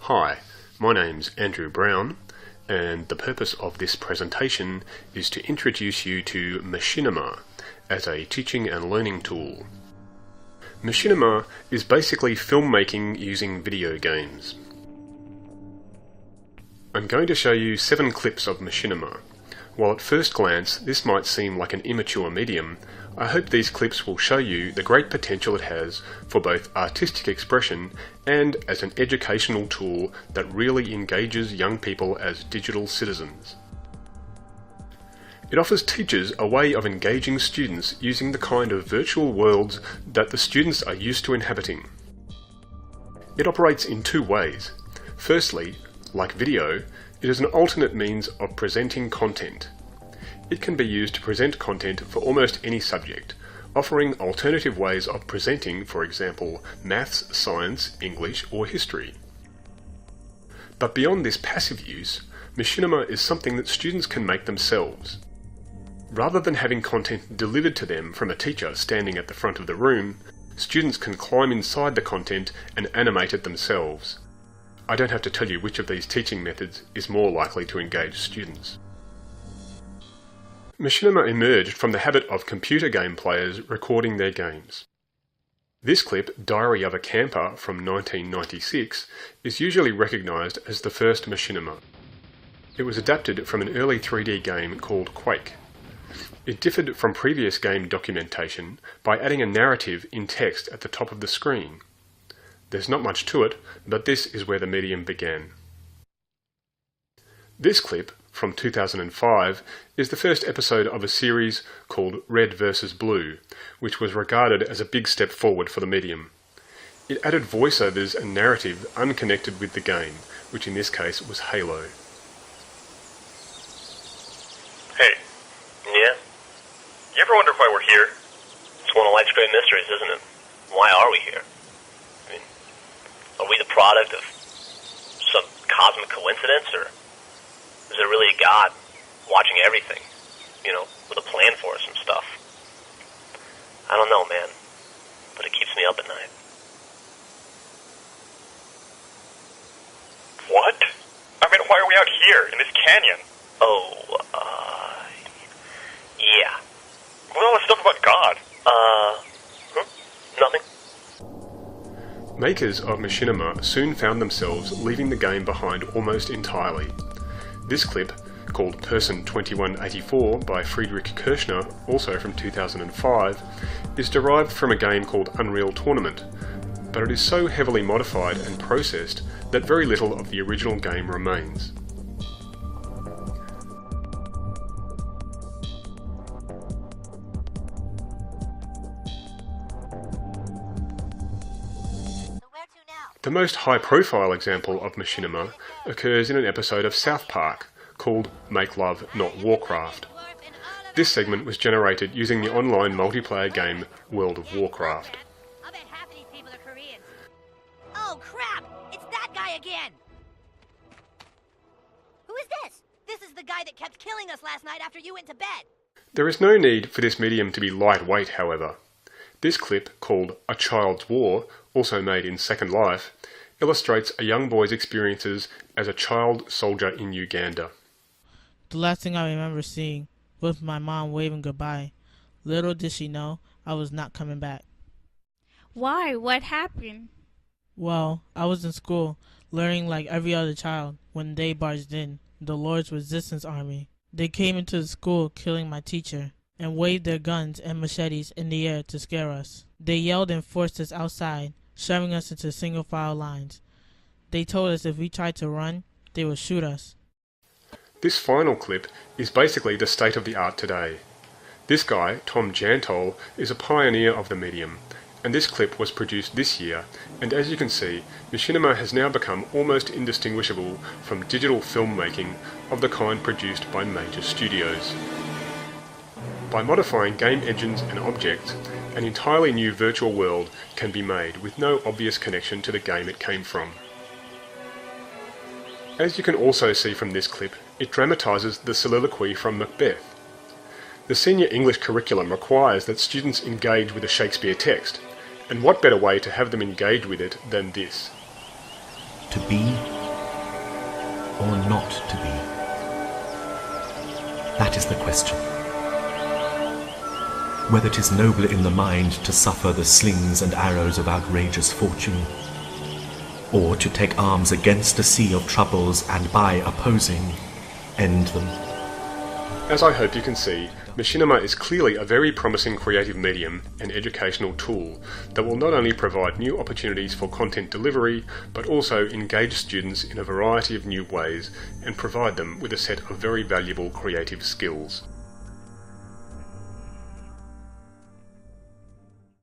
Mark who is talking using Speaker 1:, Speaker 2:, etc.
Speaker 1: Hi, my name's Andrew Brown, and the purpose of this presentation is to introduce you to Machinima as a teaching and learning tool. Machinima is basically filmmaking using video games. I'm going to show you 7 clips of Machinima. While at first glance this might seem like an immature medium, I hope these clips will show you the great potential it has for both artistic expression and as an educational tool that really engages young people as digital citizens. It offers teachers a way of engaging students using the kind of virtual worlds that the students are used to inhabiting. It operates in 2 ways. Firstly, like video, it is an alternate means of presenting content. It can be used to present content for almost any subject, offering alternative ways of presenting, for example, maths, science, English, or history. But beyond this passive use, Machinima is something that students can make themselves. Rather than having content delivered to them from a teacher standing at the front of the room, students can climb inside the content and animate it themselves. I don't have to tell you which of these teaching methods is more likely to engage students. Machinima emerged from the habit of computer game players recording their games. This clip, Diary of a Camper from 1996, is usually recognised as the first Machinima. It was adapted from an early 3D game called Quake. It differed from previous game documentation by adding a narrative in text at the top of the screen. There's not much to it, but this is where the medium began. This clip, from 2005, is the first episode of a series called Red vs. Blue, which was regarded as a big step forward for the medium. It added voiceovers and narrative unconnected with the game, which in this case was Halo.
Speaker 2: Hey. Yeah? You ever wonder why we're here? It's one of life's great mysteries, isn't it? Why are we here? I mean, are we the product of some cosmic coincidence, or is there really a God watching everything, with a plan for us and stuff? I don't know, man, but it keeps me up at night.
Speaker 3: What? I mean, why are we out here, in this canyon?
Speaker 2: Oh, yeah.
Speaker 3: What all this stuff about God?
Speaker 2: Nothing.
Speaker 1: Makers of Machinima soon found themselves leaving the game behind almost entirely. This clip, called Person 2184 by Friedrich Kirchner, also from 2005, is derived from a game called Unreal Tournament, but it is so heavily modified and processed that very little of the original game remains. The most high-profile example of Machinima occurs in an episode of South Park called Make Love Not Warcraft. This segment was generated using the online multiplayer game World of Warcraft.
Speaker 4: I bet half of these people are Korean. Oh crap! It's that guy again! Who is this? This is the guy that kept killing us last night after you went to bed.
Speaker 1: There is no need for this medium to be lightweight, however. This clip, called A Child's War, also made in Second Life, illustrates a young boy's experiences as a child soldier in Uganda.
Speaker 5: The last thing I remember seeing was my mom waving goodbye. Little did she know I was not coming back.
Speaker 6: Why? What happened?
Speaker 5: Well, I was in school, learning like every other child, when they barged in, the Lord's Resistance Army. They came into the school killing my teacher, and waved their guns and machetes in the air to scare us. They yelled and forced us outside, shoving us into single-file lines. They told us if we tried to run, they would shoot us.
Speaker 1: This final clip is basically the state of the art today. This guy, Tom Jantol, is a pioneer of the medium, and this clip was produced this year, and as you can see, Machinima has now become almost indistinguishable from digital filmmaking of the kind produced by major studios. By modifying game engines and objects, an entirely new virtual world can be made with no obvious connection to the game it came from. As you can also see from this clip, it dramatises the soliloquy from Macbeth. The senior English curriculum requires that students engage with a Shakespeare text, and what better way to have them engage with it than this?
Speaker 7: To be or not to be? That is the question. Whether 'tis nobler in the mind to suffer the slings and arrows of outrageous fortune, or to take arms against a sea of troubles and by opposing, end them.
Speaker 1: As I hope you can see, Machinima is clearly a very promising creative medium and educational tool that will not only provide new opportunities for content delivery, but also engage students in a variety of new ways and provide them with a set of very valuable creative skills.